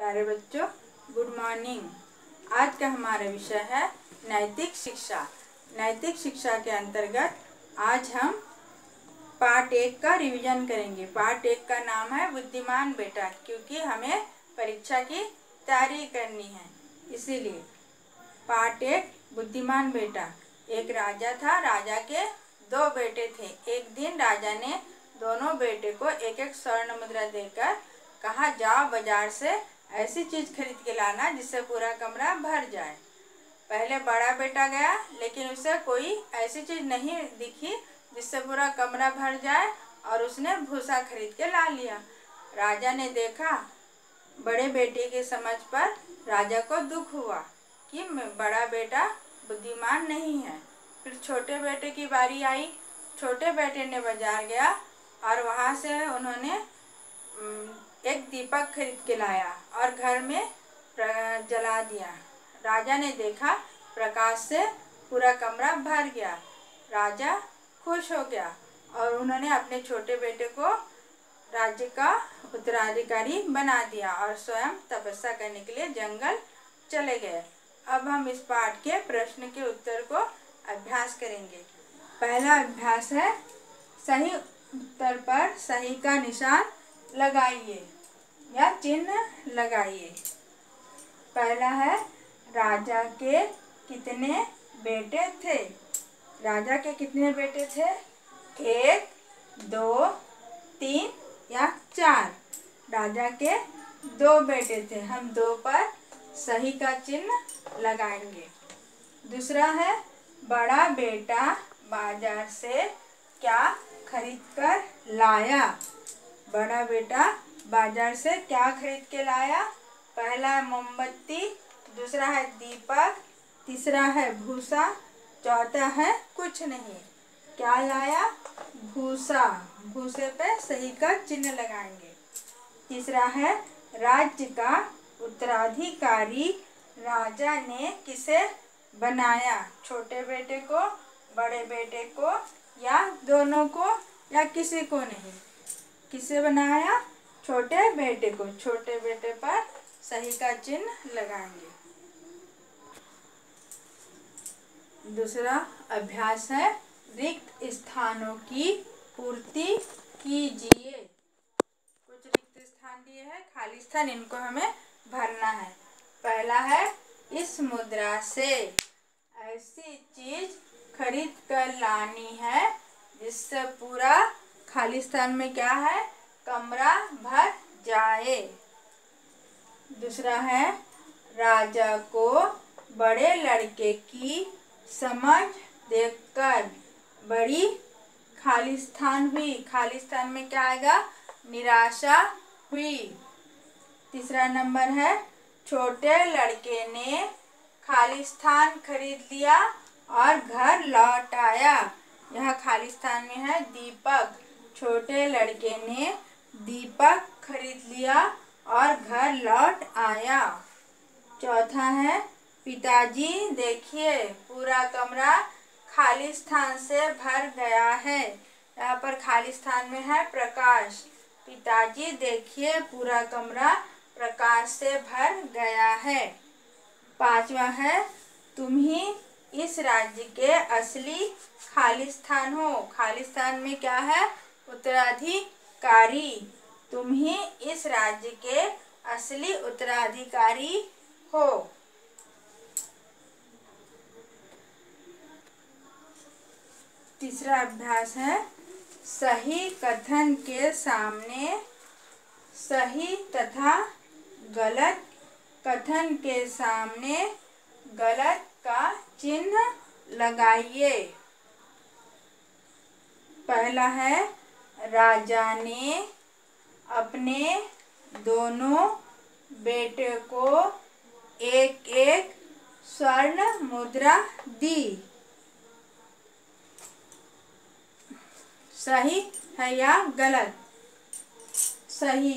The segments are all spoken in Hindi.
प्यारे बच्चों, गुड मॉर्निंग। आज का हमारा विषय है नैतिक शिक्षा। नैतिक शिक्षा के अंतर्गत आज हम पार्ट 1 का रिवीजन करेंगे। पार्ट 1 का नाम है बुद्धिमान बेटा, क्योंकि हमें परीक्षा की तैयारी करनी है, इसीलिए पार्ट 1 बुद्धिमान बेटा। एक राजा था, राजा के 2 बेटे थे। एक दिन राजा ने दोनों बेटे को एक एक स्वर्ण मुद्रा देकर कहा, जाओ बाजार से ऐसी चीज खरीद के लाना जिससे पूरा कमरा भर जाए। पहले बड़ा बेटा गया, लेकिन उसे कोई ऐसी चीज नहीं दिखी जिससे पूरा कमरा भर जाए, और उसने भूसा खरीद के ला लिया। राजा ने देखा, बड़े बेटे की समझ पर राजा को दुख हुआ कि बड़ा बेटा बुद्धिमान नहीं है। फिर छोटे बेटे की बारी आई। छोटे बेटे ने बाजार गया और वहां से उन्होंने एक दीपक खरीद के लाया और घर में जला दिया। राजा ने देखा, प्रकाश से पूरा कमरा भर गया। राजा खुश हो गया और उन्होंने अपने छोटे बेटे को राज्य का उत्तराधिकारी बना दिया और स्वयं तपस्या करने के लिए जंगल चले गए। अब हम इस पाठ के प्रश्न के उत्तर को अभ्यास करेंगे। पहला अभ्यास है, सही उत्तर पर सही का निशान लगाइए या चिन्ह लगाइए। पहला है, राजा के कितने बेटे थे? राजा के कितने बेटे थे? 1, 2, 3 या 4? राजा के 2 बेटे थे। हम 2 पर सही का चिन्ह लगाएंगे। दूसरा है, बड़ा बेटा बाजार से क्या खरीद कर लाया? बड़ा बेटा बाजार से क्या खरीद के लाया? पहला है मोमबत्ती, दूसरा है दीपक, तीसरा है भूसा, चौथा है कुछ नहीं। क्या लाया? भूसा। भूसे पे सही का चिन्ह लगाएंगे। तीसरा है, राज्य का उत्तराधिकारी राजा ने किसे बनाया? छोटे बेटे को, बड़े बेटे को, या दोनों को, या किसी को नहीं? किसे बनाया? छोटे बेटे को। छोटे बेटे पर सही का चिन्ह लगाएंगे। दूसरा अभ्यास है, रिक्त स्थानों की पूर्ति कीजिए। कुछ रिक्त स्थान दिए हैं, खाली स्थान, इनको हमें भरना है। पहला है, इस मुद्रा से ऐसी चीज खरीद कर लानी है जिससे पूरा खाली स्थान में क्या है? कमरा भर जाए। दूसरा है, राजा को बड़े लड़के की समझ देखकर बड़ी खाली स्थान हुई। खाली स्थान में क्या आएगा? निराशा हुई। तीसरा नंबर है, छोटे लड़के ने खाली स्थान खरीद लिया और घर लौट आया। यह खाली स्थान में है दीपक। छोटे लड़के ने दीपक खरीद लिया और घर लौट आया। चौथा है, पिताजी देखिए पूरा कमरा खाली स्थान से भर गया है। यहाँ पर खाली स्थान में है प्रकाश। पिताजी देखिए पूरा कमरा प्रकाश से भर गया है। पांचवा है, तुम ही इस राज्य के असली खाली स्थान हो। खाली स्थान में क्या है? उत्तराधिकारी। तुम ही इस राज्य के असली उत्तराधिकारी हो। तीसरा अभ्यास है, सही कथन के सामने सही तथा गलत कथन के सामने गलत का चिन्ह लगाइए। पहला है, राजा ने अपने दोनों बेटे को एक एक स्वर्ण मुद्रा दी। सही है या गलत? सही।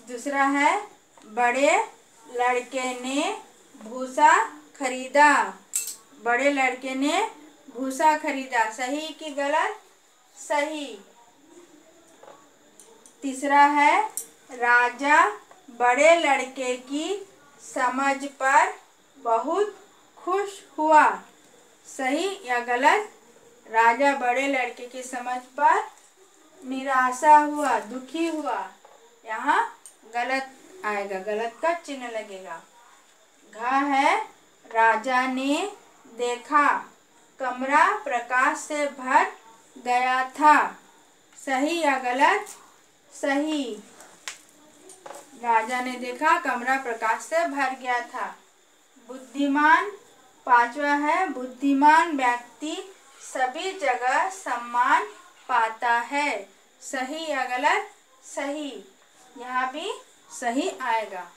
दूसरा है, बड़े लड़के ने भूसा खरीदा। बड़े लड़के ने भूसा खरीदा। सही कि गलत? सही। तीसरा है, राजा बड़े लड़के की समझ पर बहुत खुश हुआ। सही या गलत? राजा बड़े लड़के की समझ पर निराशा हुआ, दुखी हुआ। यहाँ गलत आएगा, गलत का चिन्ह लगेगा। घ है राजा ने देखा कमरा प्रकाश से भर गया था। सही या गलत? सही। राजा ने देखा कमरा प्रकाश से भर गया था। बुद्धिमान, पांचवा है बुद्धिमान व्यक्ति सभी जगह सम्मान पाता है। सही या गलत? सही। यहाँ भी सही आएगा।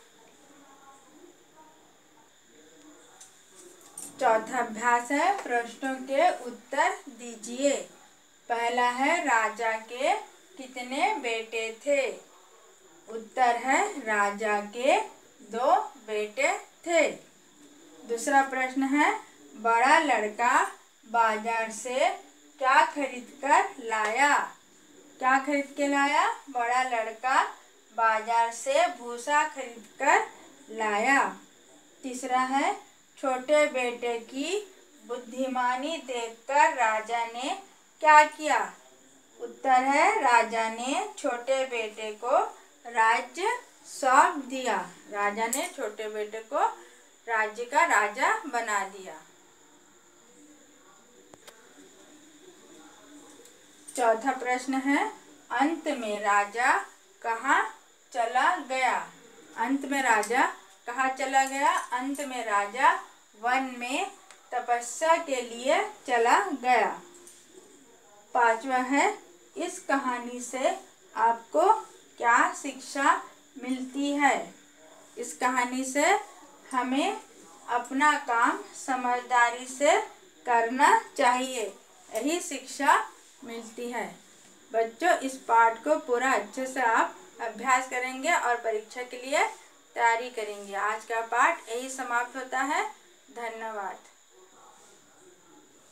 चौथा अभ्यास है प्रश्नों के उत्तर दीजिए। पहला है राजा के कितने बेटे थे? उत्तर है राजा के 2 बेटे थे। दूसरा प्रश्न है बड़ा लड़का बाजार से क्या खरीद कर लाया? क्या खरीद के लाया? बड़ा लड़का बाजार से भूसा खरीद कर लाया। तीसरा है छोटे बेटे की बुद्धिमानी देखकर राजा ने क्या किया? उत्तर है राजा ने छोटे बेटे को राज्य सौंप दिया। राजा ने छोटे बेटे को राज्य का राजा बना दिया। चौथा प्रश्न है अंत में राजा कहाँ चला गया? अंत में राजा कहाँ चला गया? अंत में राजा वन में तपस्या के लिए चला गया। पांचवा है इस कहानी से आपको क्या शिक्षा मिलती है? इस कहानी से हमें अपना काम समझदारी से करना चाहिए, यही शिक्षा मिलती है। बच्चों, इस पाठ को पूरा अच्छे से आप अभ्यास करेंगे और परीक्षा के लिए तैयारी करेंगे। आज का पाठ यही समाप्त होता है। धन्यवाद।